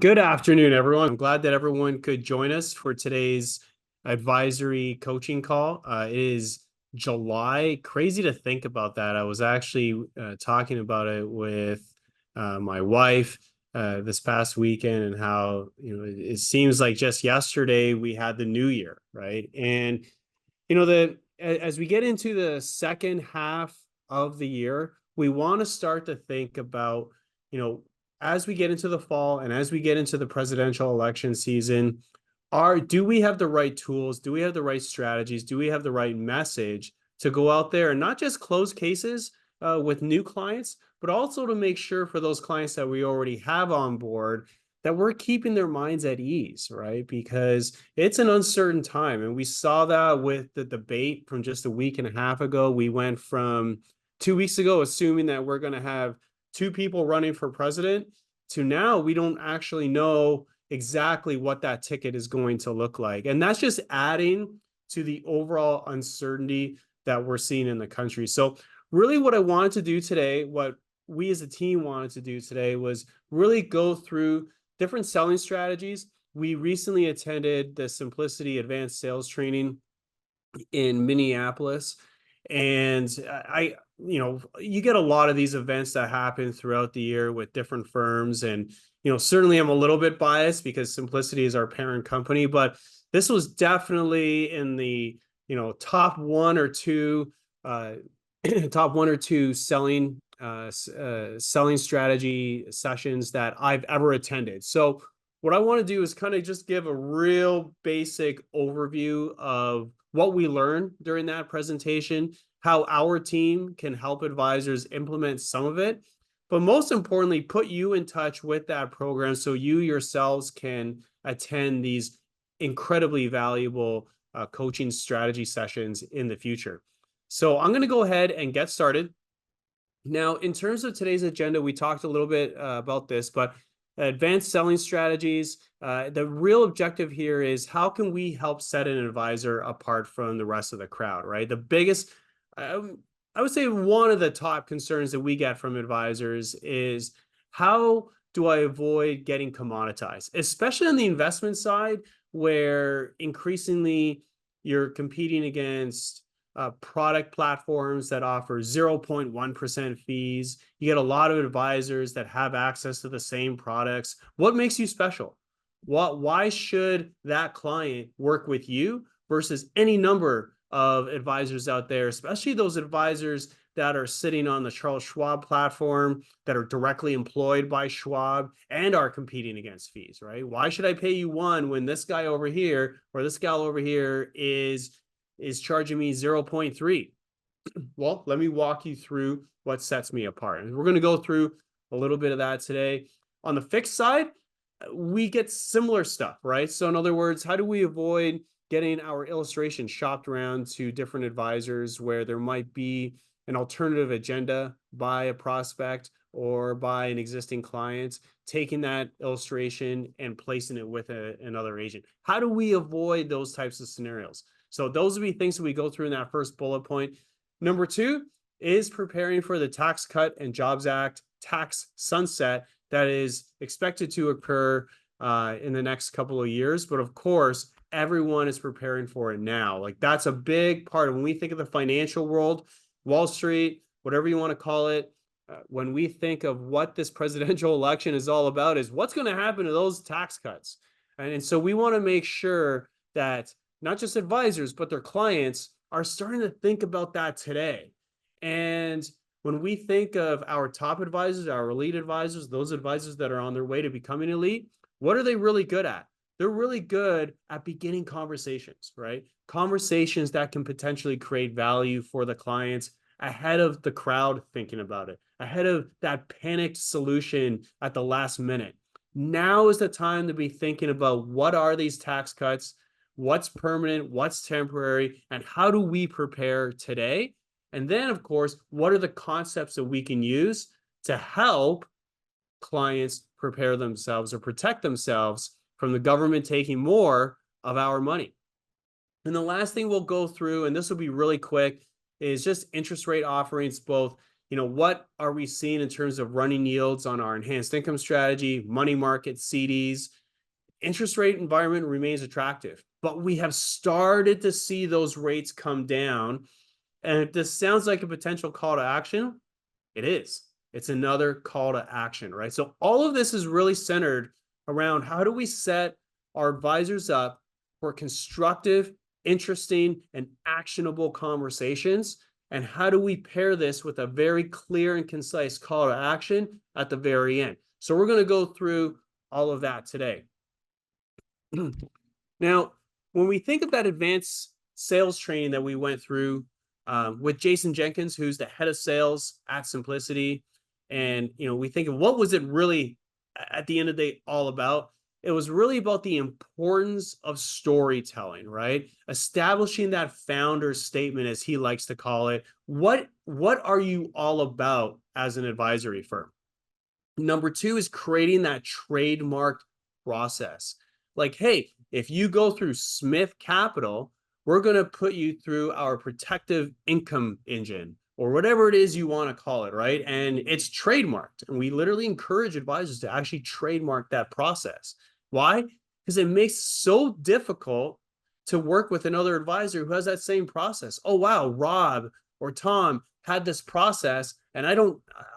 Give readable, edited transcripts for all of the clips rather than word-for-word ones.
Good afternoon, everyone. I'm glad that everyone could join us for today's advisory coaching call. It is July. Crazy to think about that. I was actually talking about it with my wife this past weekend, and how it seems like just yesterday we had the new year, right? And as we get into the second half of the year, we want to start to think about, you know, as we get into the fall and as we get into the presidential election season, do we have the right tools? Do we have the right strategies? Do we have the right message to go out there and not just close cases with new clients, but also to make sure for those clients that we already have on board that we're keeping their minds at ease, right? Because it's an uncertain time. And we saw that with the debate from just a week and a half ago. We went from 2 weeks ago, assuming that we're going to have two people running for president, to now we don't actually know exactly what that ticket is going to look like. And that's just adding to the overall uncertainty that we're seeing in the country. So really what I wanted to do today, what we as a team wanted to do today, was really go through different selling strategies. We recently attended the Simplicity Advanced Sales Training in Minneapolis. And you get a lot of these events that happen throughout the year with different firms. And, certainly I'm a little bit biased because Simplicity is our parent company, but this was definitely in the, top one or two, top one or two selling strategy sessions that I've ever attended. So what I want to do is kind of just give a real basic overview of what we learned during that presentation, how our team can help advisors implement some of it, but most importantly, put you in touch with that program so you yourselves can attend these incredibly valuable coaching strategy sessions in the future. So I'm going to go ahead and get started. Now, in terms of today's agenda, we talked a little bit about this, but advanced selling strategies, the real objective here is how can we help set an advisor apart from the rest of the crowd, right? The biggest, I would say one of the top concerns that we get from advisors is, how do I avoid getting commoditized, especially on the investment side, where increasingly you're competing against product platforms that offer 0.1% fees. You get a lot of advisors that have access to the same products. What makes you special? Why should that client work with you versus any number of advisors out there, especially those advisors that are sitting on the Charles Schwab platform, that are directly employed by Schwab and are competing against fees, right? Why should I pay you one when this guy over here or this gal over here is charging me 0.3? Well, let me walk you through what sets me apart. And we're going to go through a little bit of that today. On the fixed side, we get similar stuff, right? So in other words, how do we avoid getting our illustration shopped around to different advisors where there might be an alternative agenda by a prospect or by an existing client, taking that illustration and placing it with another agent? How do we avoid those types of scenarios? So those would be things that we go through in that first bullet point. Number two is preparing for the Tax Cut and Jobs Act tax sunset that is expected to occur in the next couple of years. But of course, everyone is preparing for it now. Like, that's a big part of when we think of the financial world, Wall Street, whatever you want to call it. When we think of what this presidential election is all about, is what's going to happen to those tax cuts. And so we want to make sure that not just advisors, but their clients are starting to think about that today. And when we think of our top advisors, our elite advisors, those advisors that are on their way to becoming elite, what are they really good at? They're really good at beginning conversations, right? Conversations that can potentially create value for the clients ahead of the crowd thinking about it, ahead of that panicked solution at the last minute. Now is the time to be thinking about, what are these tax cuts? What's permanent, what's temporary, and how do we prepare today? And then, of course, what are the concepts that we can use to help clients prepare themselves or protect themselves from the government taking more of our money? And the last thing we'll go through, and this will be really quick, is just interest rate offerings, both what are we seeing in terms of running yields on our enhanced income strategy, money market, CDs? Interest rate environment remains attractive, but we have started to see those rates come down. And if this sounds like a potential call to action, it is. It's another call to action, right? So all of this is really centered around how do we set our advisors up for constructive, interesting, and actionable conversations? And how do we pair this with a very clear and concise call to action at the very end? So we're going to go through all of that today. Now, when we think of that advanced sales training that we went through with Jason Jenkins, who's the head of sales at Simplicity, and we think of what was it really at the end of the day all about? It was really about the importance of storytelling, right? Establishing that founder statement, as he likes to call it. What are you all about as an advisory firm? Number two is creating that trademarked process. Like, hey, if you go through Smith Capital, we're going to put you through our protective income engine, or whatever it is you want to call it, right? And it's trademarked. And we literally encourage advisors to actually trademark that process. Why? Because it makes it so difficult to work with another advisor who has that same process. Oh, wow, Rob or Tom had this process, and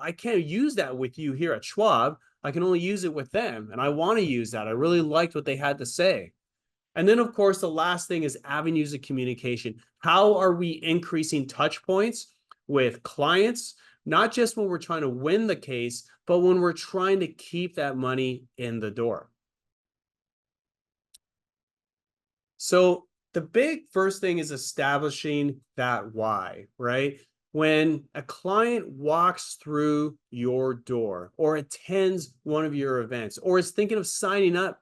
I can't use that with you here at Schwab. I can only use it with them, and I want to use that. I really liked what they had to say. And then, of course, the last thing is avenues of communication. How are we increasing touch points with clients, not just when we're trying to win the case, but when we're trying to keep that money in the door? So the big first thing is establishing that why, right? When a client walks through your door or attends one of your events or is thinking of signing up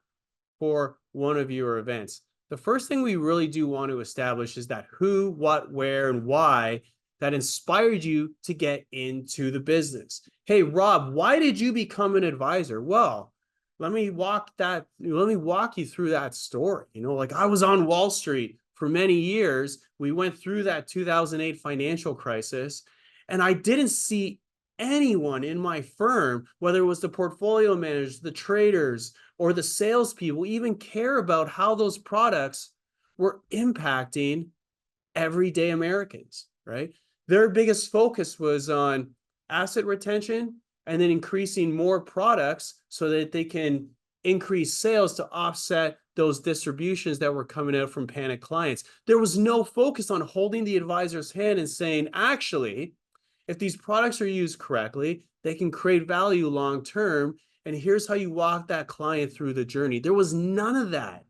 for one of your events, the first thing we really do want to establish is that who, what, where, and why that inspired you to get into the business. Hey, Rob, why did you become an advisor? Well, let me walk you through that story. Like I was on Wall Street for many years. We went through that 2008 financial crisis, and I didn't see anyone in my firm, whether it was the portfolio managers, the traders, or the salespeople, even care about how those products were impacting everyday Americans, right? Their biggest focus was on asset retention and then increasing more products so that they can increase sales to offset those distributions that were coming out from panic clients. There was no focus on holding the advisor's hand and saying, actually, if these products are used correctly, they can create value long-term. And here's how you walk that client through the journey. There was none of that.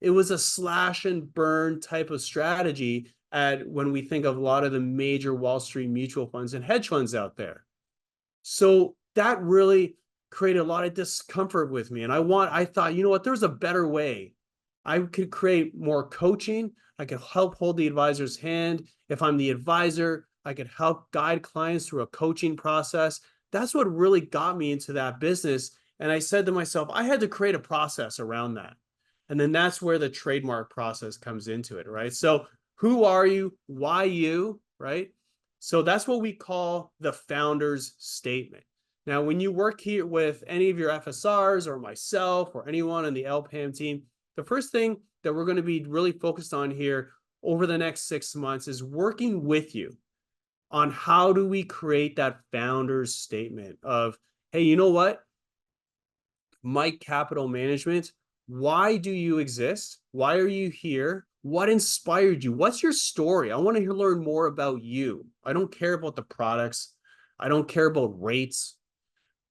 It was a slash and burn type of strategy when we think of a lot of the major Wall Street mutual funds and hedge funds out there. So that really created a lot of discomfort with me. And I thought, you know what, there's a better way. I could create more coaching. I could help hold the advisor's hand. If I'm the advisor, I could help guide clients through a coaching process. That's what really got me into that business. And I said to myself, I had to create a process around that. And then that's where the trademark process comes into it, right? So who are you? Why you, right? So that's what we call the founder's statement. Now, when you work here with any of your FSRs or myself or anyone on the LPAM team, the first thing that we're going to be really focused on here over the next 6 months is working with you on how do we create that founder's statement of, hey, you know what? Mike Capital Management, why do you exist? Why are you here? What inspired you? What's your story? I want to learn more about you. I don't care about the products. I don't care about rates.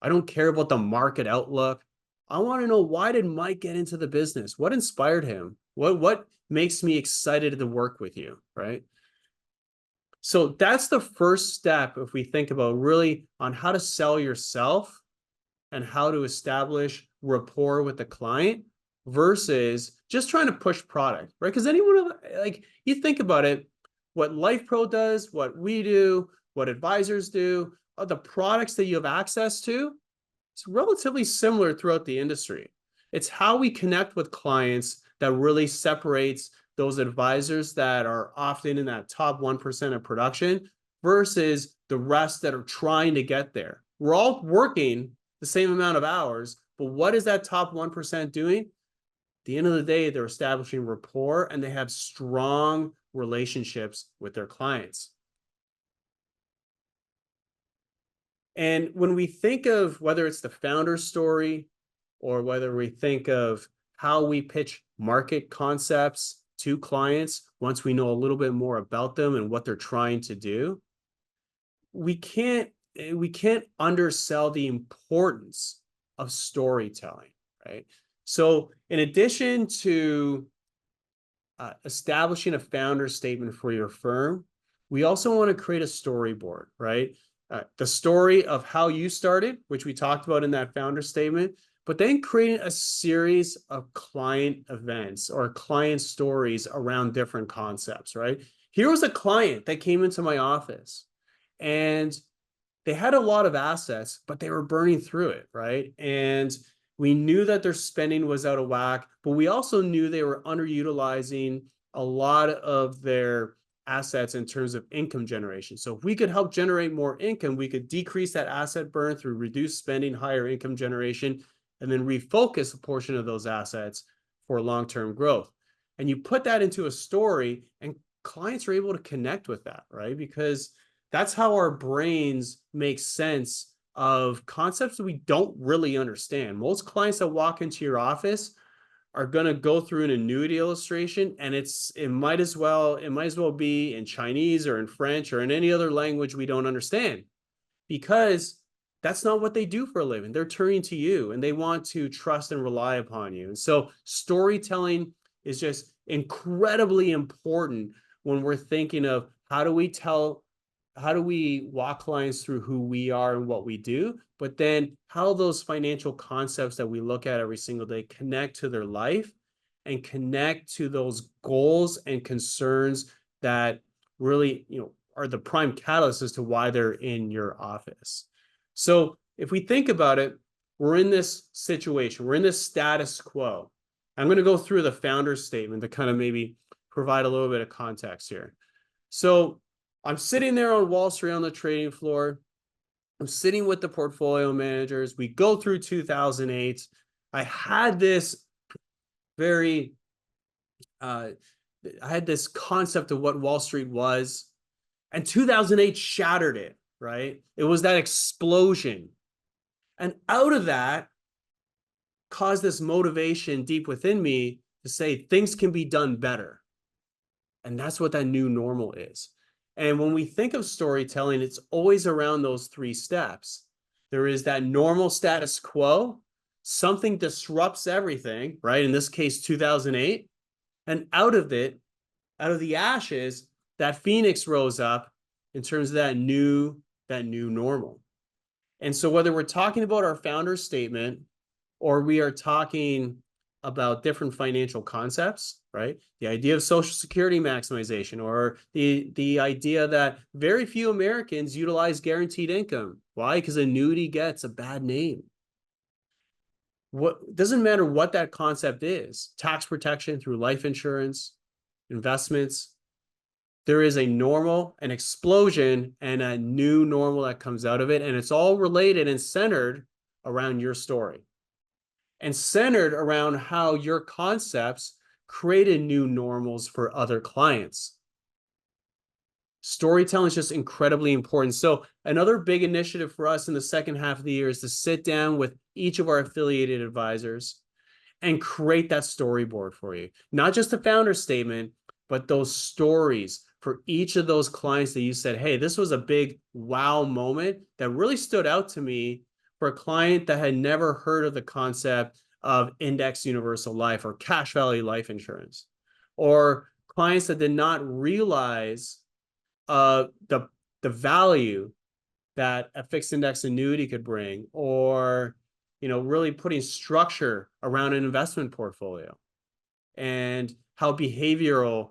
I don't care about the market outlook. I want to know, why did Mike get into the business? What inspired him? What makes me excited to work with you, right? So that's the first step if we think about really on how to sell yourself and how to establish rapport with the client versus just trying to push product, right? Because anyone, like, you think about it, what Life Pro does, what we do, what advisors do, the products that you have access to, it's relatively similar throughout the industry. It's how we connect with clients that really separates those advisors that are often in that top 1% of production versus the rest that are trying to get there. We're all working the same amount of hours, but what is that top 1% doing? At the end of the day, they're establishing rapport and they have strong relationships with their clients. And when we think of whether it's the founder story or whether we think of how we pitch market concepts to clients, once we know a little bit more about them and what they're trying to do, we can't undersell the importance of storytelling, right? So in addition to establishing a founder statement for your firm, we also want to create a storyboard, right? The story of how you started, which we talked about in that founder statement, but then creating a series of client events or client stories around different concepts, right? Here was a client that came into my office and they had a lot of assets, but they were burning through it, right? And we knew that their spending was out of whack, but we also knew they were underutilizing a lot of their assets in terms of income generation. So if we could help generate more income, we could decrease that asset burn through reduced spending, higher income generation, and then refocus a portion of those assets for long-term growth. And you put that into a story and clients are able to connect with that, right? Because that's how our brains make sense of concepts that we don't really understand. Most clients that walk into your office are going to go through an annuity illustration, and it might as well be in Chinese or in French or in any other language we don't understand, because that's not what they do for a living. They're turning to you and they want to trust and rely upon you. And so storytelling is just incredibly important when we're thinking of how do we walk clients through who we are and what we do, but then how those financial concepts that we look at every single day connect to their life and connect to those goals and concerns that really, are the prime catalyst as to why they're in your office. So if we think about it, we're in this situation, we're in this status quo. I'm going to go through the founder's statement to kind of maybe provide a little bit of context here. So I'm sitting there on Wall Street on the trading floor. I'm sitting with the portfolio managers. We go through 2008. I had this concept of what Wall Street was, and 2008 shattered it, right? It was that explosion. And out of that caused this motivation deep within me to say things can be done better. And that's what that new normal is. And when we think of storytelling, it's always around those three steps. There is that normal status quo, something disrupts everything, right? In this case, 2008. And out of the ashes, that phoenix rose up in terms of that new normal. And so whether we're talking about our founder's statement or we are talking about different financial concepts, right? The idea of Social Security maximization, or the idea that very few Americans utilize guaranteed income. Why? Because annuity gets a bad name. What doesn't matter what that concept is, tax protection through life insurance, investments, there is a normal, an explosion, and a new normal that comes out of it. And it's all related and centered around your story and centered around how your concepts created new normals for other clients. Storytelling is just incredibly important. So another big initiative for us in the second half of the year is to sit down with each of our affiliated advisors and create that storyboard for you. Not just a founder statement, but those stories for each of those clients that you said, hey, this was a big wow moment that really stood out to me, for a client that had never heard of the concept of index universal life or cash value life insurance, or clients that did not realize the value that a fixed index annuity could bring, or really putting structure around an investment portfolio and how behavioral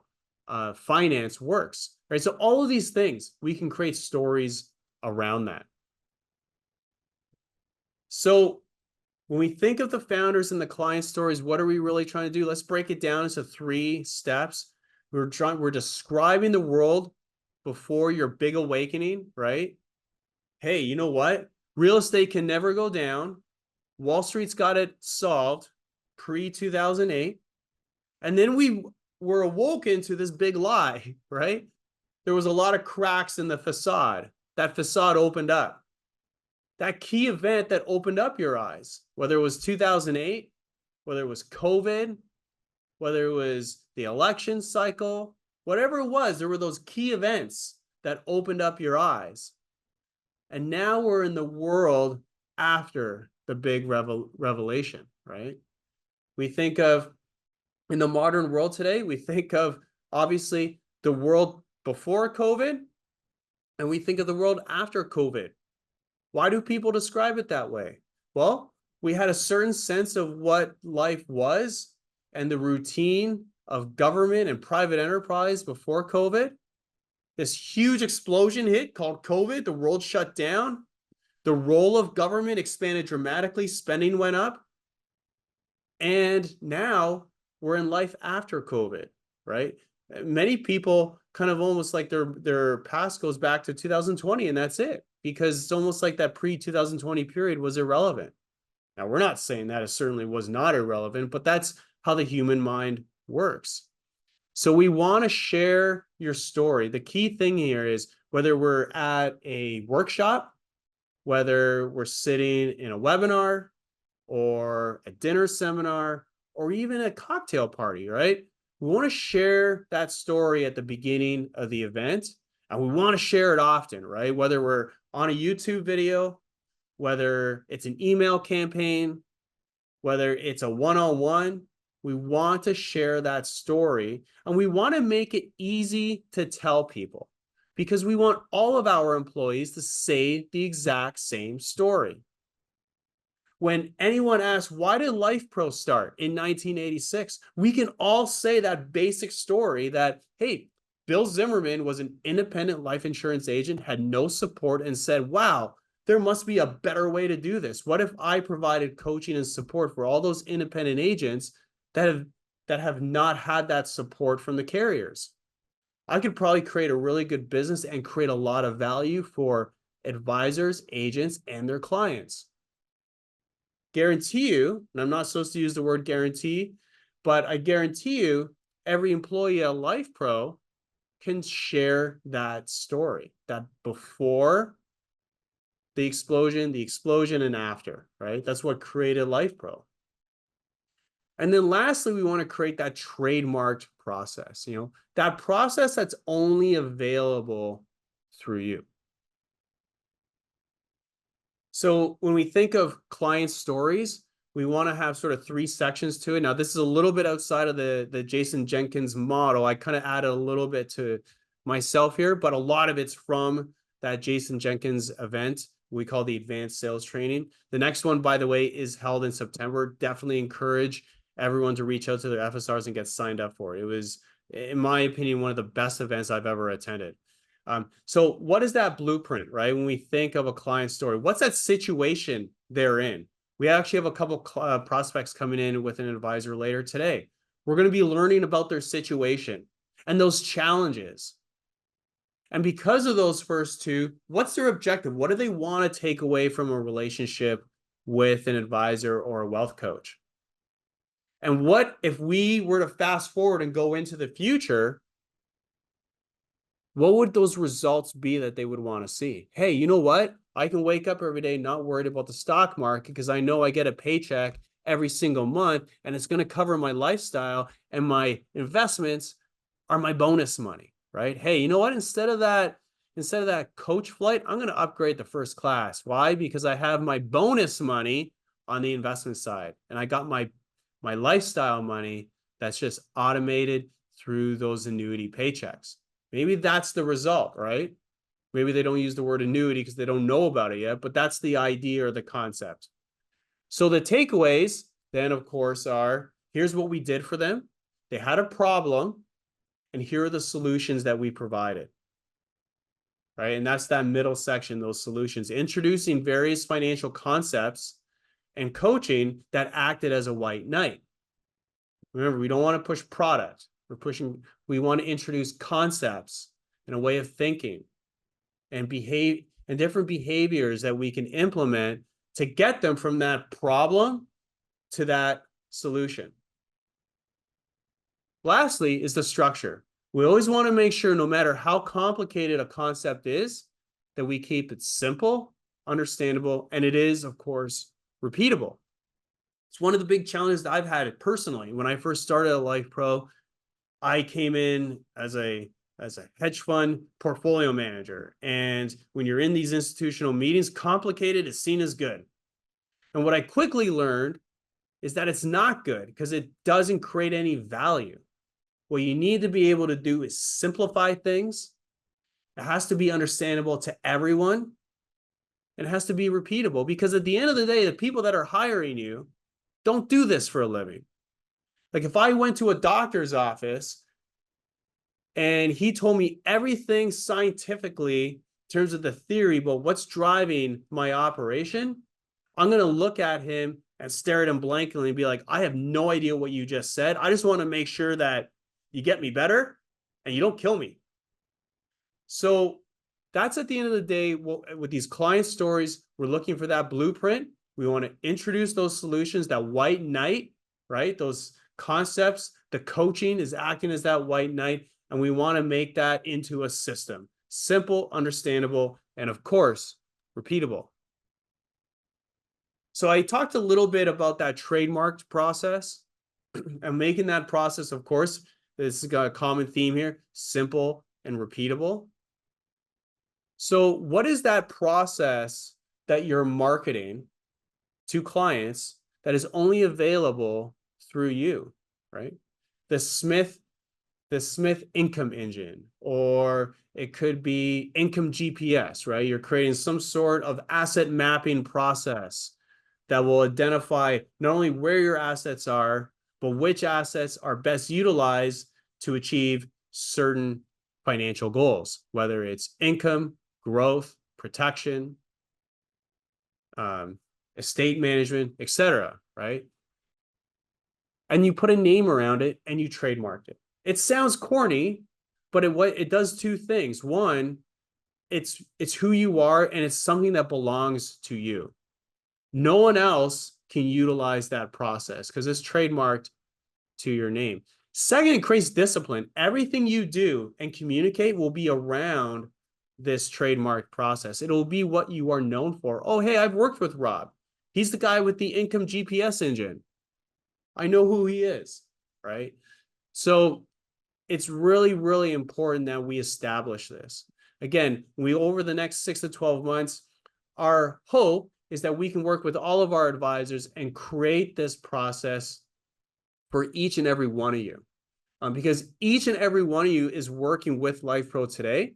finance works, right? So all of these things, we can create stories around that. So when we think of the founders and the client stories, what are we really trying to do? Let's break it down into 3 steps. We're describing the world before your big awakening, right? Hey, you know what? Real estate can never go down. Wall Street's got it solved pre 2008. And then we were awoken to this big lie, right? There was a lot of cracks in the facade. That facade opened up. That key event that opened up your eyes, whether it was 2008, whether it was COVID, whether it was the election cycle, whatever it was, there were those key events that opened up your eyes. And now we're in the world after the big revelation, right? We think of, in the modern world today, we think of obviously the world before COVID, and we think of the world after COVID. Why do people describe it that way? Well, we had a certain sense of what life was and the routine of government and private enterprise before COVID. This huge explosion hit called COVID, the world shut down. The role of government expanded dramatically, spending went up. And now we're in life after COVID, right? Many people kind of almost like their past goes back to 2020 and that's it, because it's almost like that pre-2020 period was irrelevant. Now, we're not saying that it certainly was not irrelevant, but that's how the human mind works. So we want to share your story. The key thing here is whether we're at a workshop, whether we're sitting in a webinar or a dinner seminar, or even a cocktail party, right? We want to share that story at the beginning of the event, and we want to share it often, right? Whether we're on a YouTube video, whether it's an email campaign, whether it's a one-on-one, we want to share that story, and we want to make it easy to tell people because we want all of our employees to say the exact same story. When anyone asks, why did Life Pro start in 1986? We can all say that basic story that, hey, Bill Zimmerman was an independent life insurance agent, had no support, and said, wow, there must be a better way to do this. What if I provided coaching and support for all those independent agents that have not had that support from the carriers? I could probably create a really good business and create a lot of value for advisors, agents, and their clients. Guarantee you, and I'm not supposed to use the word guarantee, but I guarantee you every employee at Life Pro can share that story, that before the explosion and after, right? That's what created Life Pro. And then lastly, we want to create that trademarked process, that process that's only available through you. So when we think of client stories, we want to have sort of 3 sections to it. Now, this is a little bit outside of the Jason Jenkins model. I kind of added a little bit to myself here, but a lot of it's from that Jason Jenkins event we call the Advanced Sales Training. The next one, by the way, is held in September. Definitely encourage everyone to reach out to their FSRs and get signed up for it. It was, in my opinion, one of the best events I've ever attended. So what is that blueprint, right? When we think of a client story, what's that situation they're in? We actually have a couple prospects coming in with an advisor later today. We're going to be learning about their situation and those challenges. And because of those first 2, what's their objective? What do they want to take away from a relationship with an advisor or a wealth coach? And what if we were to fast forward and go into the future? What would those results be that they would want to see? Hey, you know what? I can wake up every day not worried about the stock market because I know I get a paycheck every single month and it's going to cover my lifestyle, and my investments are my bonus money, right? Hey, you know what? Instead of that coach flight, I'm going to upgrade to first class. Why? Because I have my bonus money on the investment side, and I got my lifestyle money that's just automated through those annuity paychecks. Maybe that's the result, right? Maybe they don't use the word annuity because they don't know about it yet, but that's the idea or the concept. So the takeaways then, of course, are here's what we did for them. They had a problem, and here are the solutions that we provided, right? And that's that middle section, those solutions, introducing various financial concepts and coaching that acted as a white knight. Remember, we don't want to push product. We want to introduce concepts and a way of thinking and behave and different behaviors that we can implement to get them from that problem to that solution. Lastly is the structure. We always want to make sure, no matter how complicated a concept is, that we keep it simple, understandable, and it is, of course, repeatable. It's one of the big challenges that I've had personally. When I first started at Life Pro, I came in as a hedge fund portfolio manager. And when you're in these institutional meetings, complicated is seen as good. And what I quickly learned is that it's not good because it doesn't create any value. What you need to be able to do is simplify things. It has to be understandable to everyone. And it has to be repeatable, because at the end of the day, the people that are hiring you don't do this for a living. Like if I went to a doctor's office and he told me everything scientifically in terms of the theory, but what's driving my operation, I'm going to look at him and stare at him blankly and be like, I have no idea what you just said. I just want to make sure that you get me better and you don't kill me. So that's at the end of the day, with these client stories, we're looking for that blueprint. We want to introduce those solutions, that white knight, right? Those concepts, the coaching is acting as that white knight. And we want to make that into a system, simple, understandable, and of course, repeatable. So I talked a little bit about that trademarked process and making that process, of course, this is a common theme here, simple and repeatable. So what is that process that you're marketing to clients that is only available through you, right? The Smith income engine, or it could be income GPS, right? You're creating some sort of asset mapping process that will identify not only where your assets are, but which assets are best utilized to achieve certain financial goals, whether it's income, growth, protection, estate management, etc., right? And you put a name around it and you trademark it. It sounds corny, but it does two things. One, it's who you are, and it's something that belongs to you. No one else can utilize that process because it's trademarked to your name. Second, it creates discipline. Everything you do and communicate will be around this trademark process. It'll be what you are known for. Oh, hey, I've worked with Rob. He's the guy with the income GPS engine. I know who he is, right? So it's really, really important that we establish this. Again, over the next 6 to 12 months, our hope is that we can work with all of our advisors and create this process for each and every one of you. Because each and every one of you is working with Life Pro today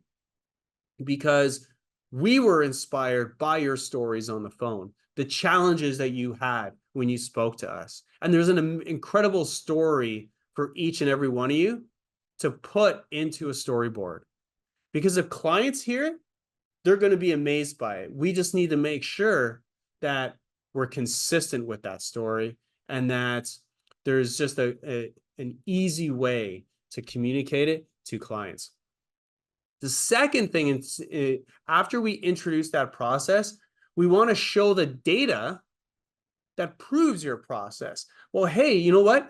because we were inspired by your stories on the phone, the challenges that you had when you spoke to us. And there's an incredible story for each and every one of you to put into a storyboard. Because if clients hear it, they're going to be amazed by it. We just need to make sure that we're consistent with that story and that there's just an easy way to communicate it to clients. The second thing is, after we introduce that process, we want to show the data that proves your process. Well, hey, you know what?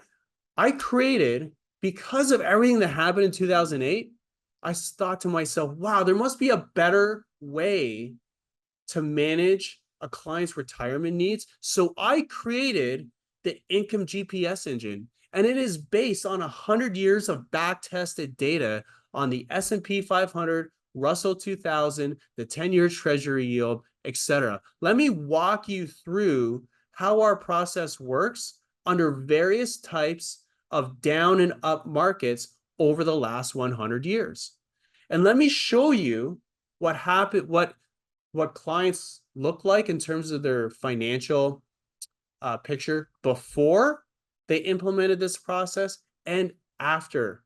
I created, because of everything that happened in 2008, I thought to myself, wow, there must be a better way to manage a client's retirement needs. So I created the income GPS engine, and it is based on 100 years of back-tested data on the S&P 500, Russell 2000, the 10-year treasury yield, etc. Let me walk you through how our process works under various types of down and up markets over the last 100 years. And let me show you what happened, what clients look like in terms of their financial picture before they implemented this process and after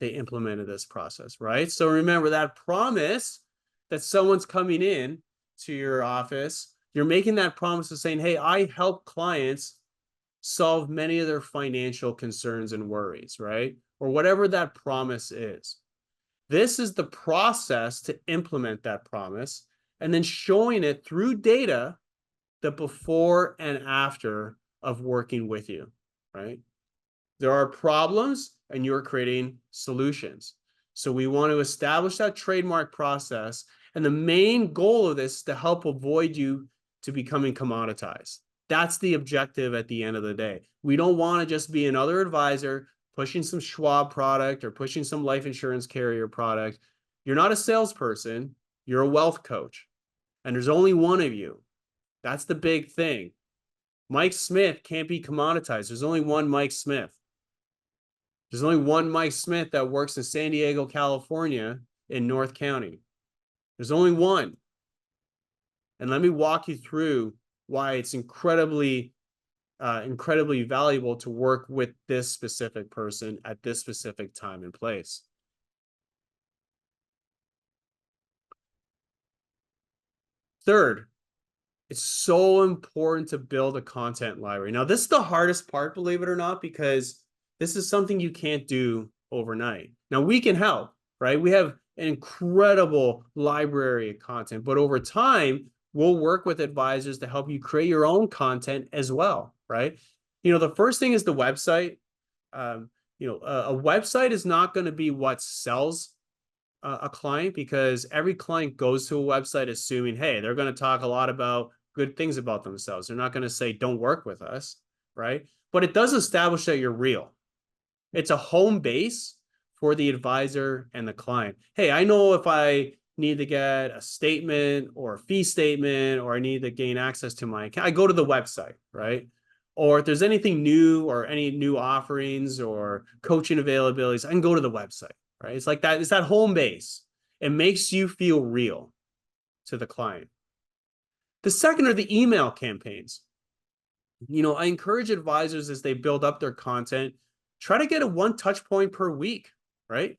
they implemented this process, right? So remember that promise that someone's coming in to your office, you're making that promise of saying, hey, I help clients solve many of their financial concerns and worries, right? Or whatever that promise is. This is the process to implement that promise, and then showing it through data, the before and after of working with you, right? There are problems and you're creating solutions. So we want to establish that trademark process. And the main goal of this is to help avoid you to becoming commoditized. That's the objective at the end of the day. We don't want to just be another advisor pushing some Schwab product or pushing some life insurance carrier product. You're not a salesperson, you're a wealth coach. And there's only one of you. That's the big thing. Mike Smith can't be commoditized. There's only one Mike Smith. There's only one Mike Smith that works in San Diego, California, in North County. There's only one. And let me walk you through why it's incredibly valuable to work with this specific person at this specific time and place. Third, it's so important to build a content library. Now, this is the hardest part, believe it or not, because this is something you can't do overnight. Now, we can help, right? We have an incredible library of content, but over time, we'll work with advisors to help you create your own content as well, right? The first thing is the website. A website is not going to be what sells a client, because every client goes to a website assuming, hey, they're going to talk a lot about good things about themselves. They're not going to say, don't work with us, right? But it does establish that you're real. It's a home base for the advisor and the client. Hey, I know if I need to get a statement or a fee statement, or I need to gain access to my account, I go to the website, right? Or if there's anything new or any new offerings or coaching availabilities, I can go to the website, right? It's like that. It's that home base. It makes you feel real to the client. The second are the email campaigns. I encourage advisors, as they build up their content, try to get a one touch point per week, right?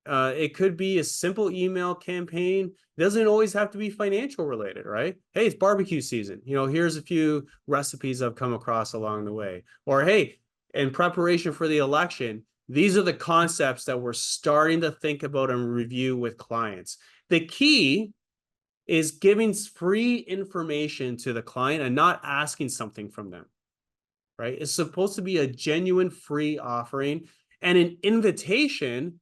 It could be a simple email campaign. It doesn't always have to be financial related, right? Hey, it's barbecue season. Here's a few recipes I've come across along the way. Or, hey, in preparation for the election, these are the concepts that we're starting to think about and review with clients. The key is giving free information to the client and not asking something from them, right? It's supposed to be a genuine free offering and an invitation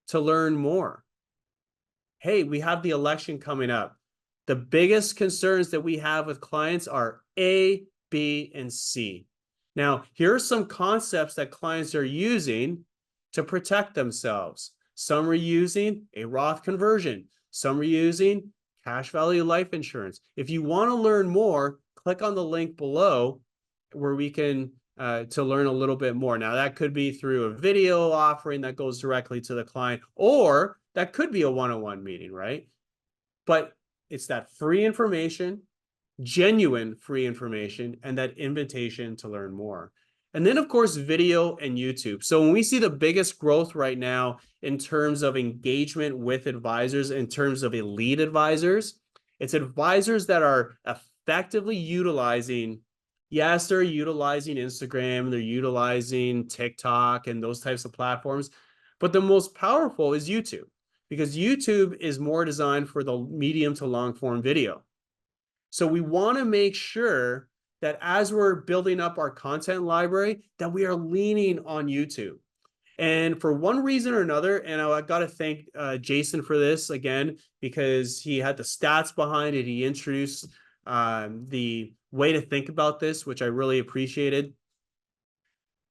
to learn more. Hey, we have the election coming up. The biggest concerns that we have with clients are A, B, and C. Now, here are some concepts that clients are using to protect themselves. Some are using a Roth conversion. Some are using cash value life insurance. If you want to learn more, click on the link below where we can to learn a little bit more. Now, that could be through a video offering that goes directly to the client, or that could be a one-on-one meeting, right? But it's that free information, genuine free information, and that invitation to learn more. And then, of course, video and YouTube. So when we see the biggest growth right now in terms of engagement with advisors, in terms of elite advisors, it's advisors that are effectively utilizing, yes, they're utilizing Instagram, they're utilizing TikTok and those types of platforms, but the most powerful is YouTube, because YouTube is more designed for the medium to long form video. So we want to make sure that as we're building up our content library, that we are leaning on YouTube. And for one reason or another, and I got to thank Jason for this again, because he had the stats behind it. He introduced the way to think about this, which I really appreciated.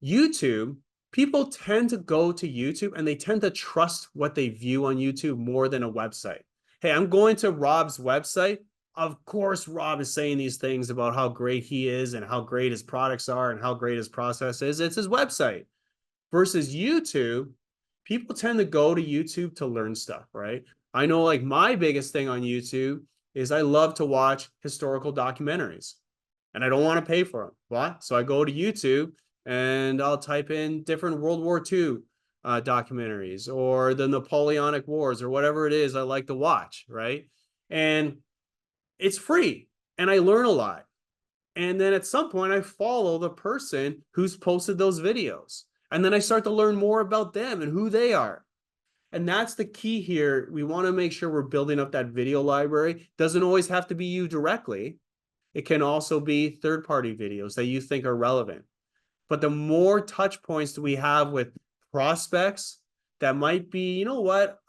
YouTube, people tend to go to YouTube and they tend to trust what they view on YouTube more than a website. Hey, I'm going to Rob's website. Of course, Rob is saying these things about how great he is and how great his products are and how great his process is. It's his website. Versus YouTube, people tend to go to YouTube to learn stuff, right? I know, like, my biggest thing on YouTube is I love to watch historical documentaries, and I don't want to pay for them. What? So I go to YouTube and I'll type in different World War II documentaries or the Napoleonic Wars or whatever it is I like to watch, right? And it's free and I learn a lot. And then at some point I follow the person who's posted those videos. And then I start to learn more about them and who they are. And that's the key here. We want to make sure we're building up that video library. Doesn't always have to be you directly. It can also be third-party videos that you think are relevant. But the more touch points that we have with prospects that might be, you know what,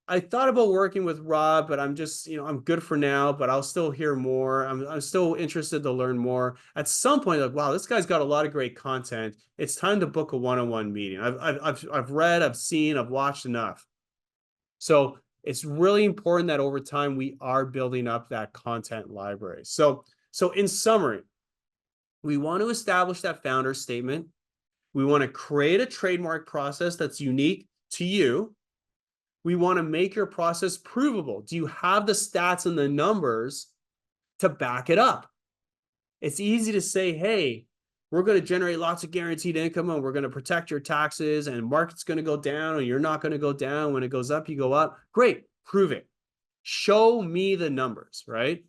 I thought about working with Rob, but I'm just, I'm good for now, but I'll still hear more. I'm still interested to learn more. At some point, like, wow, this guy's got a lot of great content. It's time to book a one-on-one meeting. I've read, I've seen, I've watched enough. So it's really important that over time we are building up that content library. So in summary, we want to establish that founder statement. We want to create a trademark process that's unique to you. We want to make your process provable. Do you have the stats and the numbers to back it up? It's easy to say, hey, we're going to generate lots of guaranteed income and we're going to protect your taxes and market's going to go down and you're not going to go down. When it goes up, you go up. Great, prove it. Show me the numbers, right?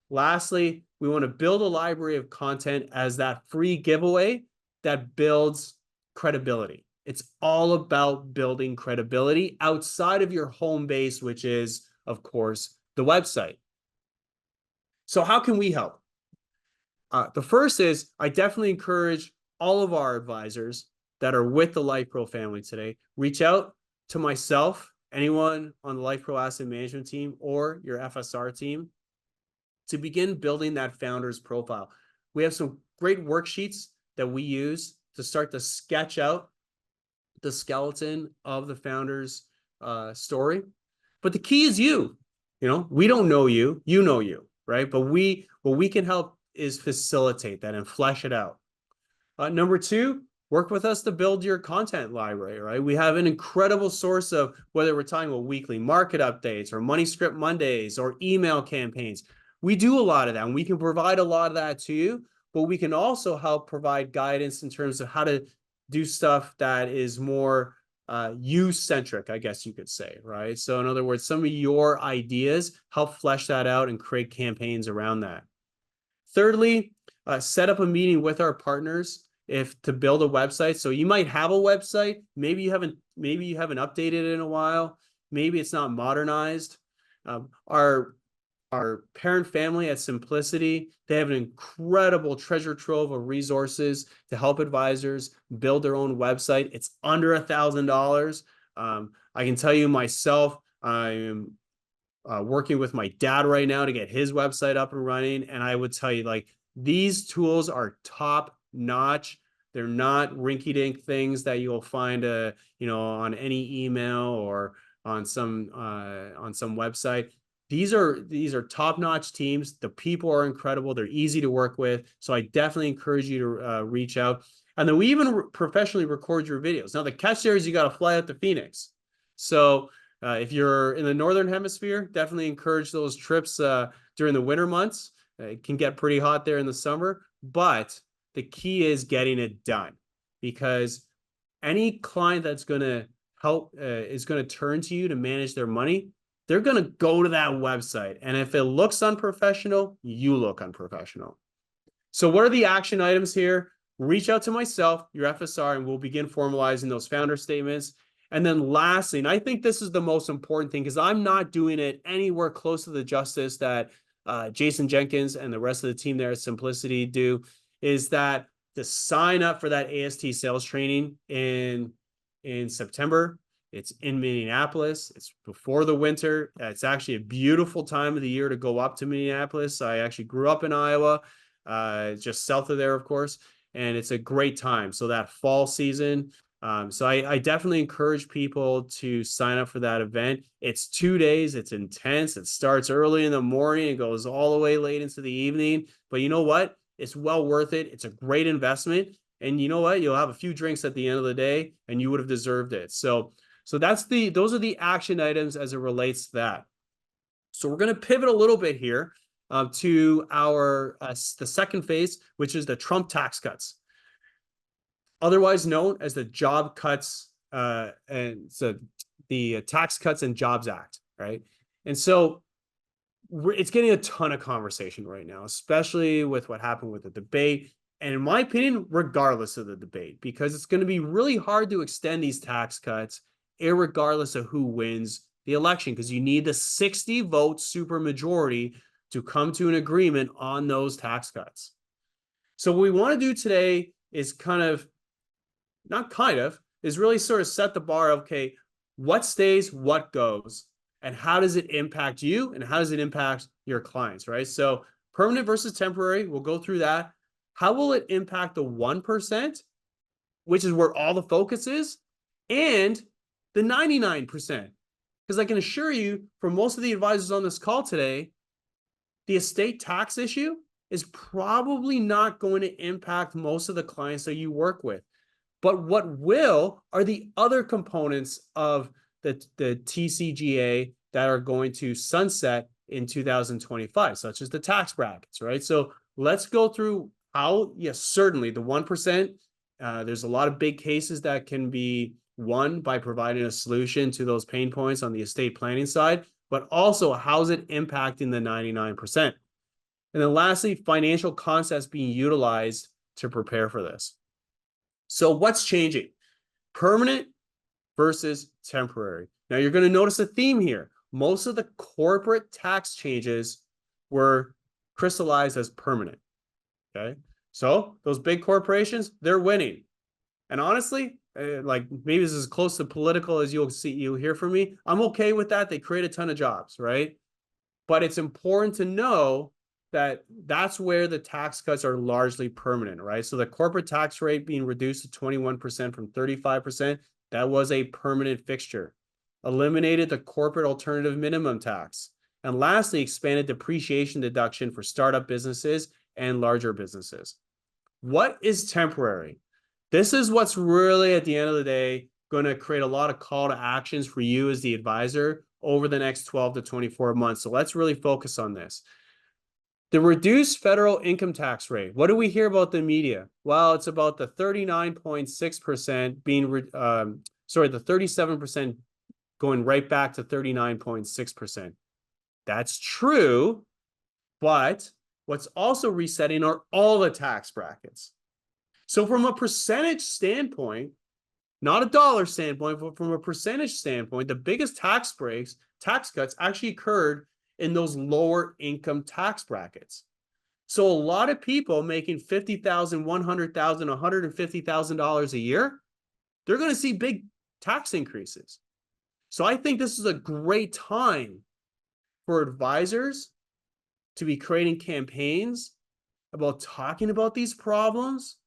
Lastly, we want to build a library of content as that free giveaway that builds credibility. It's all about building credibility outside of your home base, which is, of course, the website. So how can we help? The first is I definitely encourage all of our advisors that are with the Life Pro family today, reach out to myself, anyone on the Life Pro Asset Management team or your FSR team to begin building that founder's profile. We have some great worksheets that we use to start to sketch out the skeleton of the founder's story. But the key is you. We don't know you, you know you, right? But what we can help is facilitate that and flesh it out. Number two, work with us to build your content library, right? We have an incredible source of whether we're talking about weekly market updates or Money Script Mondays or email campaigns. We do a lot of that and we can provide a lot of that to you, but we can also help provide guidance in terms of how to do stuff that is more you-centric, I guess you could say, right? So in other words, some of your ideas help flesh that out and create campaigns around that. Thirdly, set up a meeting with our partners to build a website. So you might have a website, maybe you haven't updated it in a while, maybe it's not modernized. Our parent family at Simplicity, they have an incredible treasure trove of resources to help advisors build their own website. It's under $1,000. I can tell you myself, I am working with my dad right now to get his website up and running. And I would tell you, like, these tools are top notch. They're not rinky-dink things that you'll find, on any email or on some website. These are top-notch teams. The people are incredible. They're easy to work with. So I definitely encourage you to reach out. And then we even professionally record your videos. Now, the catch there is you got to fly out to Phoenix. So if you're in the Northern Hemisphere, definitely encourage those trips during the winter months. It can get pretty hot there in the summer, but the key is getting it done, because any client that's going to help is going to turn to you to manage their money. They're going to go to that website. And if it looks unprofessional, you look unprofessional. So what are the action items here? Reach out to myself, your FSR, and we'll begin formalizing those founder statements. And then lastly, and I think this is the most important thing, because I'm not doing it anywhere close to the justice that Jason Jenkins and the rest of the team there at Simplicity do, is that to sign up for that AST sales training in September. It's in Minneapolis. It's before the winter. It's actually a beautiful time of the year to go up to Minneapolis. I actually grew up in Iowa, just south of there, of course, and it's a great time. So that fall season. So I definitely encourage people to sign up for that event. It's 2 days. It's intense. It starts early in the morning. It goes all the way late into the evening. But you know what? It's well worth it. It's a great investment. And you know what? You'll have a few drinks at the end of the day, and you would have deserved it. So those are the action items as it relates to that. So we're going to pivot a little bit here to the second phase, which is the Trump tax cuts, otherwise known as the job cuts and so the Tax Cuts and Jobs Act, right? And so it's getting a ton of conversation right now, especially with what happened with the debate. And in my opinion, regardless of the debate, because it's going to be really hard to extend these tax cuts irregardless of who wins the election, because you need the 60 vote supermajority to come to an agreement on those tax cuts. So what we want to do today is is really sort of set the bar of, okay, what stays, what goes, and how does it impact you, and how does it impact your clients, right? So permanent versus temporary, we'll go through that. How will it impact the 1%, which is where all the focus is, and the 99%? Because I can assure you, for most of the advisors on this call today, the estate tax issue is probably not going to impact most of the clients that you work with. But what will are the other components of the TCJA that are going to sunset in 2025, such as the tax brackets, right? So let's go through how, yes, certainly the 1%, there's a lot of big cases that can be won by providing a solution to those pain points on the estate planning side, but also how's it impacting the 99%? And then lastly, financial concepts being utilized to prepare for this. So what's changing? Permanent versus temporary. Now you're going to notice a theme here. Most of the corporate tax changes were crystallized as permanent. Okay. So those big corporations, they're winning. And honestly, like maybe this is as close to political as you'll hear from me. I'm okay with that. They create a ton of jobs, right? But it's important to know that that's where the tax cuts are largely permanent, right? So the corporate tax rate being reduced to 21% from 35%, that was a permanent fixture. Eliminated the corporate alternative minimum tax. And lastly, expanded depreciation deduction for startup businesses and larger businesses. What is temporary? This is what's really, at the end of the day, going to create a lot of call to actions for you as the advisor over the next 12 to 24 months. So let's really focus on this. The reduced federal income tax rate. What do we hear about the media? Well, it's about the 39.6% being, the 37% going right back to 39.6%. That's true, but what's also resetting are all the tax brackets. So from a percentage standpoint, not a dollar standpoint, but from a percentage standpoint, the biggest tax cuts actually occurred in those lower income tax brackets. So a lot of people making $50,000, $100,000, $150,000 a year, they're going to see big tax increases. So I think this is a great time for advisors to be creating campaigns about talking about these problems,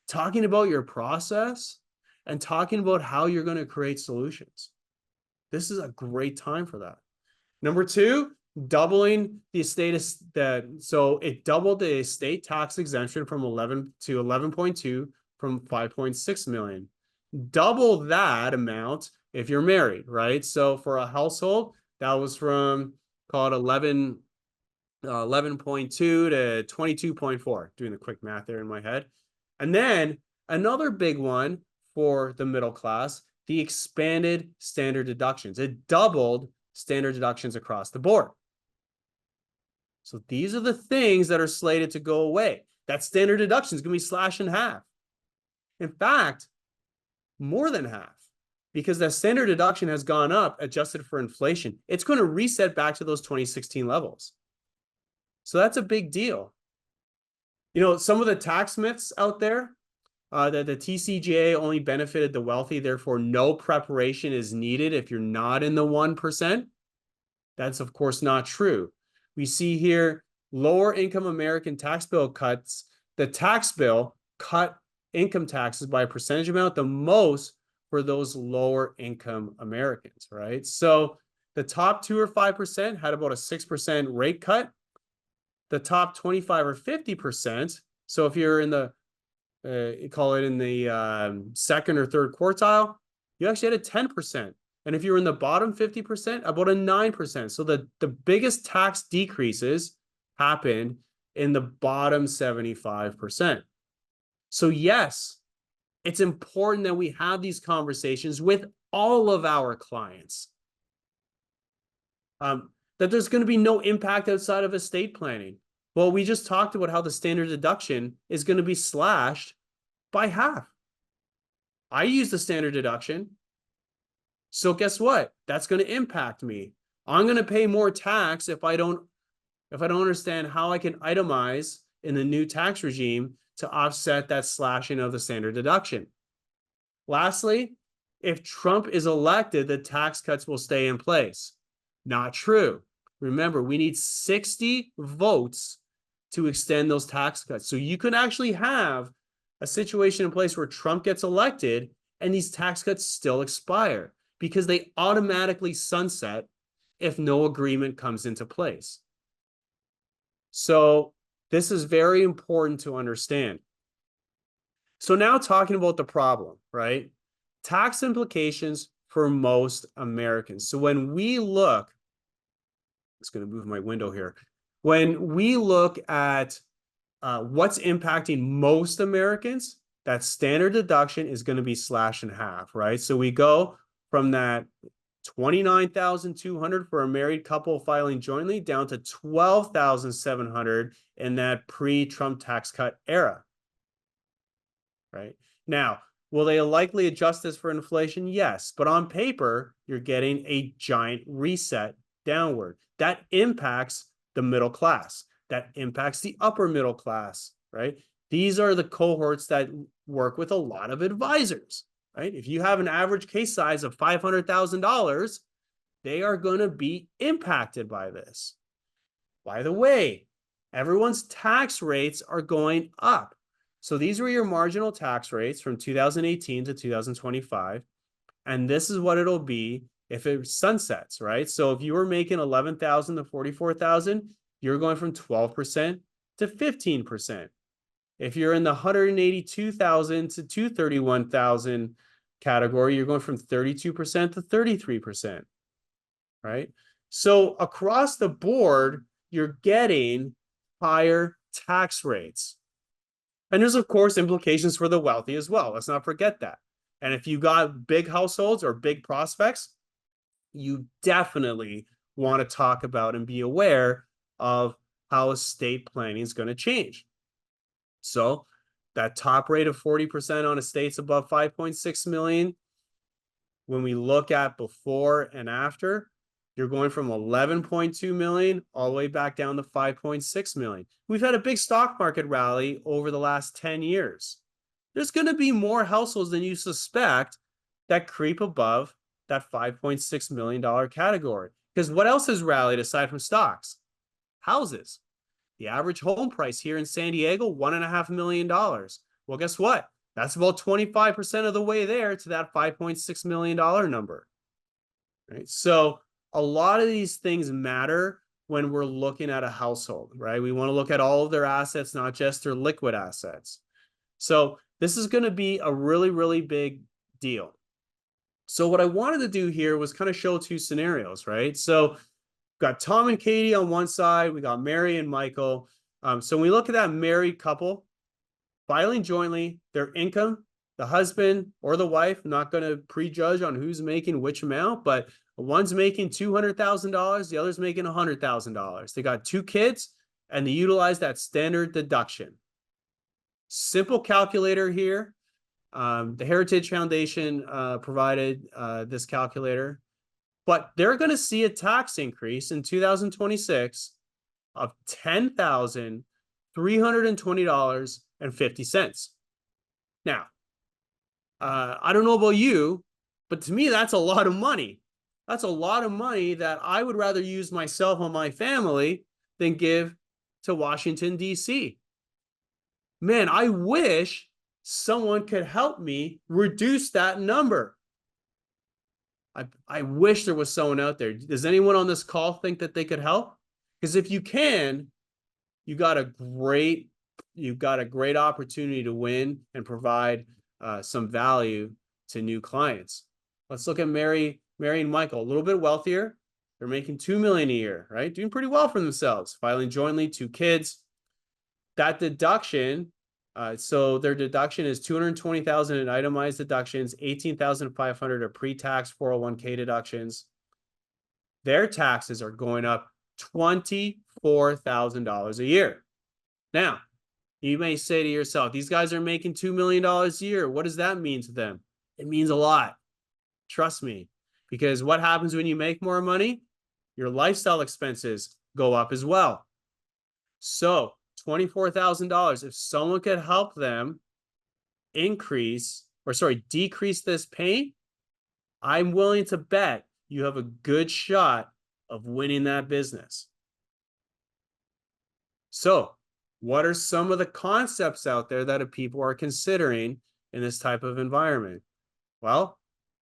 talking about your process, and talking about how you're going to create solutions. This is a great time for that. Number two, doubling the estate, so it doubled the estate tax exemption from 11 to 11.2 from 5.6 million. Double that amount if you're married, right? So for a household, that was from, call it 11.2 to 22.4, doing the quick math there in my head. And then another big one for the middle class, the expanded standard deductions. It doubled standard deductions across the board. So these are the things that are slated to go away. That standard deduction is going to be slashed in half. In fact, more than half, because that standard deduction has gone up adjusted for inflation. It's going to reset back to those 2016 levels. So that's a big deal. You know, some of the tax myths out there, that the TCJA only benefited the wealthy, therefore no preparation is needed if you're not in the 1%. That's, of course, not true. We see here lower income American tax bill cuts. The tax bill cut income taxes by a percentage amount the most for those lower income Americans, right? So the top 2 or 5% had about a 6% rate cut. The top 25 or 50%, so if you're in the, call it in the second or third quartile, you actually had a 10%. And if you're in the bottom 50%, about a 9%. So the biggest tax decreases happened in the bottom 75%. So yes, it's important that we have these conversations with all of our clients. That there's going to be no impact outside of estate planning. Well, we just talked about how the standard deduction is going to be slashed by half. I use the standard deduction. So guess what? That's going to impact me. I'm going to pay more tax if I don't understand how I can itemize in the new tax regime to offset that slashing of the standard deduction. Lastly, if Trump is elected, the tax cuts will stay in place. Not true. Remember, we need 60 votes to extend those tax cuts. So you can actually have a situation in place where Trump gets elected and these tax cuts still expire because they automatically sunset if no agreement comes into place. So this is very important to understand. So now talking about the problem, right? Tax implications for most Americans. So when we look, it's going to move my window here. When we look at what's impacting most Americans, that standard deduction is going to be slashed in half, right? So we go from that 29,200 for a married couple filing jointly down to 12,700 in that pre-Trump tax cut era, right? Now, will they likely adjust this for inflation? Yes, but on paper, you're getting a giant reset downward. That impacts the middle class. That impacts the upper middle class, right? These are the cohorts that work with a lot of advisors, right? If you have an average case size of $500,000, they are going to be impacted by this. By the way, everyone's tax rates are going up. So these were your marginal tax rates from 2018 to 2025. And this is what it'll be if it sunsets, right? So if you were making 11,000 to 44,000, you're going from 12% to 15%. If you're in the 182,000 to 231,000 category, you're going from 32% to 33%, right? So across the board, you're getting higher tax rates. And there's, of course, implications for the wealthy as well. Let's not forget that. And if you got big households or big prospects, you definitely want to talk about and be aware of how estate planning is going to change. So that top rate of 40% on estates above 5.6 million, when we look at before and after, you're going from 11.2 million all the way back down to 5.6 million. We've had a big stock market rally over the last 10 years. There's going to be more households than you suspect that creep above that $5.6 million category. Because what else has rallied aside from stocks? Houses. The average home price here in San Diego, $1.5 million. Well, guess what? That's about 25% of the way there to that $5.6 million number. Right? So a lot of these things matter when we're looking at a household, right? We want to look at all of their assets, not just their liquid assets. So this is going to be a really, really big deal. So what I wanted to do here was kind of show two scenarios, right? So got Tom and Katie on one side, we got Mary and Michael. So when we look at that married couple filing jointly, their income, the husband or the wife, I'm not going to prejudge on who's making which amount, but one's making $200,000, the other's making $100,000. They got two kids and they utilize that standard deduction. Simple calculator here. The Heritage Foundation provided this calculator, but they're going to see a tax increase in 2026 of $10,320.50. Now, I don't know about you, but to me, that's a lot of money. That's a lot of money that I would rather use myself or my family than give to Washington, D.C. Man, I wish someone could help me reduce that number. I wish there was someone out there. Does anyone on this call think that they could help? Because if you can, you got a great opportunity to win and provide some value to new clients. Let's look at Mary and Michael, a little bit wealthier. They're making $2 million a year, right? Doing pretty well for themselves. Filing jointly, 2 kids. That deduction, so their deduction is $220,000 in itemized deductions, $18,500 are pre-tax 401k deductions. Their taxes are going up $24,000 a year. Now, you may say to yourself, these guys are making $2 million a year. What does that mean to them? It means a lot. Trust me. Because what happens when you make more money? Your lifestyle expenses go up as well. So $24,000, if someone could help them decrease this pain, I'm willing to bet you have a good shot of winning that business. So, what are some of the concepts out there that people are considering in this type of environment? Well,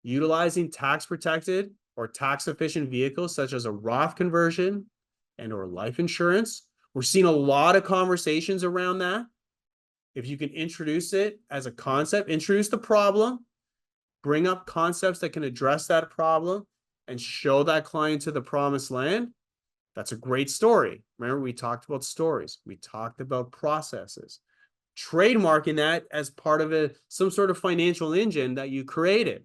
utilizing tax protected or tax efficient vehicles such as a Roth conversion and or life insurance. We're seeing a lot of conversations around that. If you can introduce it as a concept, introduce the problem, bring up concepts that can address that problem and show that client to the promised land, that's a great story. Remember, we talked about stories. We talked about processes. Trademarking that as part of some sort of financial engine that you created.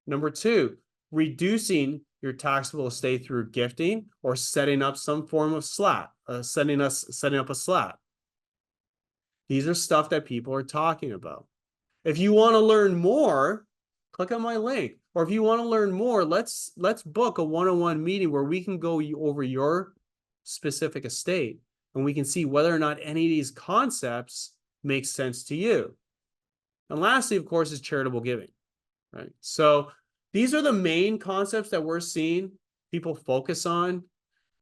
Number two, reducing your taxable estate through gifting or setting up some form of slap, setting up a slap. These are stuff that people are talking about. If you want to learn more, click on my link. Or if you want to learn more, let's book a one-on-one meeting where we can go over your specific estate and we can see whether or not any of these concepts make sense to you. And lastly, of course, is charitable giving, right? So these are the main concepts that we're seeing people focus on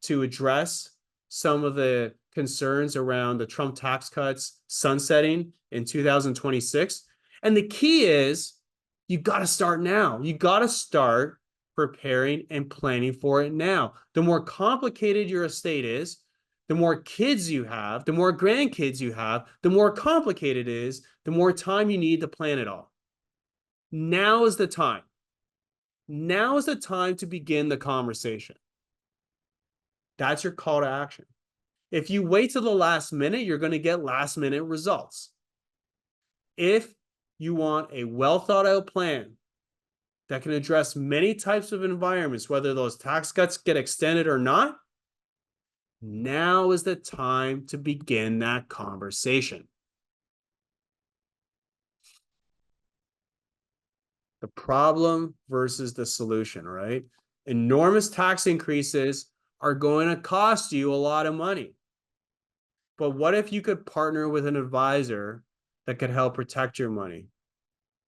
to address some of the concerns around the Trump tax cuts sunsetting in 2026. And the key is you got to start now. You got to start preparing and planning for it now. The more complicated your estate is, the more kids you have, the more grandkids you have, the more complicated it is, the more time you need to plan it all. Now is the time. Now is the time to begin the conversation. That's your call to action. If you wait till the last minute, you're going to get last minute results. If you want a well thought out plan that can address many types of environments, whether those tax cuts get extended or not, now is the time to begin that conversation. The problem versus the solution, right? Enormous tax increases are going to cost you a lot of money. But what if you could partner with an advisor that could help protect your money?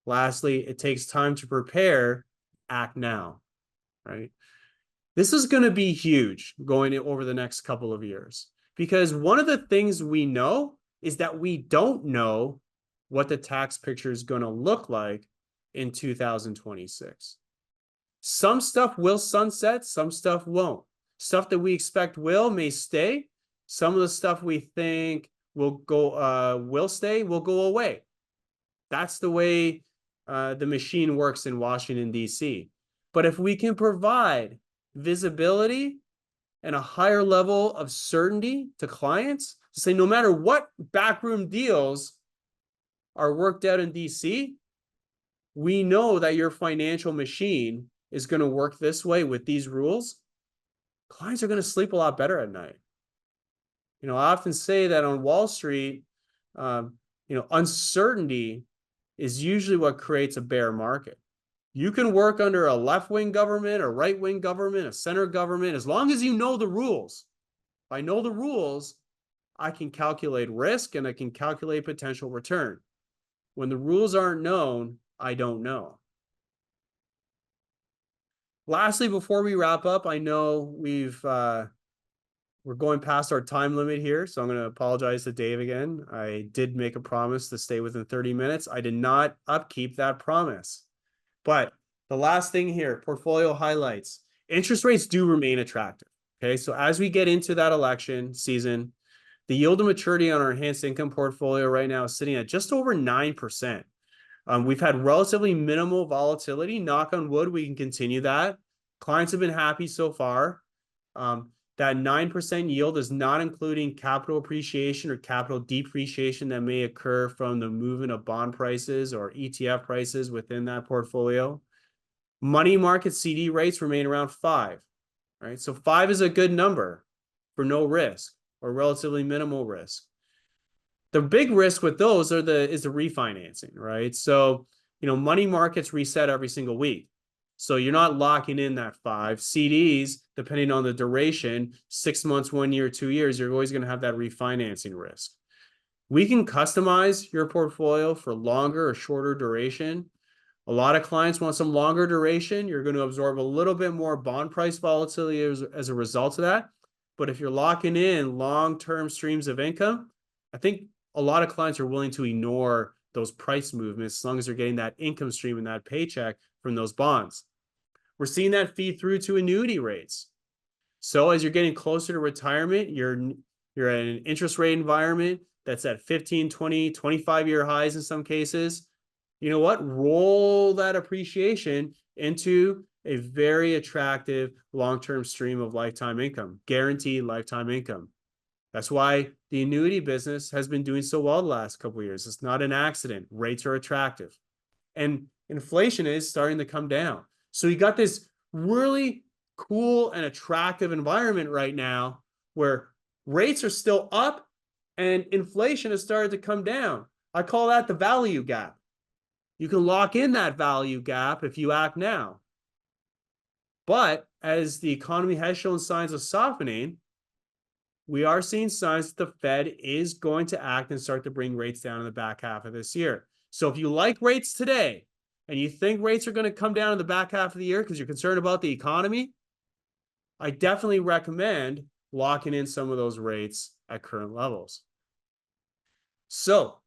Lastly, it takes time to prepare, act now, right? This is going to be huge going over the next couple of years because one of the things we know is that we don't know what the tax picture is going to look like in 2026. Some stuff will sunset, some stuff won't. Stuff that we expect may stay. Some of the stuff we think will stay, will go away. That's the way the machine works in Washington, D.C. But if we can provide visibility and a higher level of certainty to clients to say, no matter what backroom deals are worked out in DC, we know that your financial machine is going to work this way with these rules. Clients are going to sleep a lot better at night. I often say that on Wall Street, uncertainty is usually what creates a bear market. You can work under a left-wing government, a right-wing government, a center government, as long as you know the rules. If I know the rules, I can calculate risk and I can calculate potential return. When the rules aren't known, I don't know. Lastly, before we wrap up, I know we're going past our time limit here, so I'm going to apologize to Dave again. I did make a promise to stay within 30 minutes. I did not upkeep that promise. But the last thing here, portfolio highlights. Interest rates do remain attractive. Okay, so as we get into that election season, the yield to maturity on our enhanced income portfolio right now is sitting at just over 9%. We've had relatively minimal volatility. Knock on wood, we can continue that. Clients have been happy so far. That 9% yield is not including capital appreciation or capital depreciation that may occur from the movement of bond prices or ETF prices within that portfolio. Money market CD rates remain around 5, right? So 5 is a good number for no risk or relatively minimal risk. The big risk with those is the refinancing, right? So, money markets reset every single week. So you're not locking in that 5. CDs, depending on the duration, 6 months, 1 year, 2 years, you're always going to have that refinancing risk. We can customize your portfolio for longer or shorter duration. A lot of clients want some longer duration. You're going to absorb a little bit more bond price volatility as a result of that. But if you're locking in long-term streams of income, I think a lot of clients are willing to ignore those price movements as long as they're getting that income stream and that paycheck from those bonds. We're seeing that feed through to annuity rates. So as you're getting closer to retirement, you're in an interest rate environment that's at 15, 20, 25-year highs in some cases. You know what? Roll that appreciation into a very attractive long-term stream of lifetime income, guaranteed lifetime income. That's why the annuity business has been doing so well the last couple of years. It's not an accident. Rates are attractive. And inflation is starting to come down. So you got this really cool and attractive environment right now where rates are still up and inflation has started to come down. I call that the value gap. You can lock in that value gap if you act now. But as the economy has shown signs of softening, we are seeing signs that the Fed is going to act and start to bring rates down in the back half of this year. So if you like rates today and you think rates are going to come down in the back half of the year because you're concerned about the economy, I definitely recommend locking in some of those rates at current levels. So,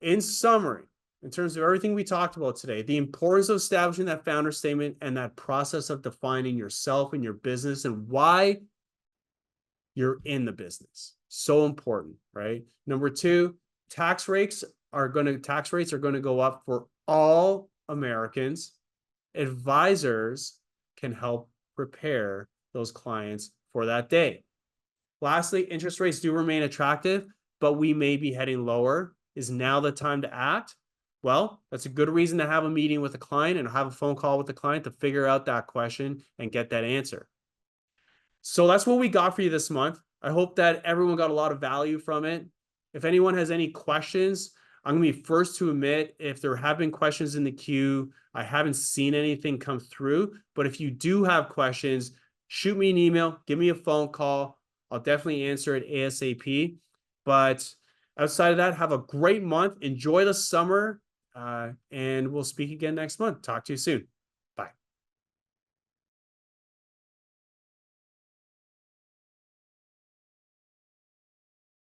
in summary, in terms of everything we talked about today, the importance of establishing that founder statement and that process of defining yourself and your business and why you're in the business. So important, right? Number 2, tax rates are going to go up for all Americans. Advisors can help prepare those clients for that day. Lastly, interest rates do remain attractive, but we may be heading lower. Is now the time to act? Well, that's a good reason to have a meeting with a client and have a phone call with the client to figure out that question and get that answer. So that's what we got for you this month. I hope that everyone got a lot of value from it. If anyone has any questions, I'm going to be first to admit if there have been questions in the queue, I haven't seen anything come through. But if you do have questions, shoot me an email, give me a phone call. I'll definitely answer it ASAP. But outside of that, have a great month. Enjoy the summer. And we'll speak again next month. Talk to you soon.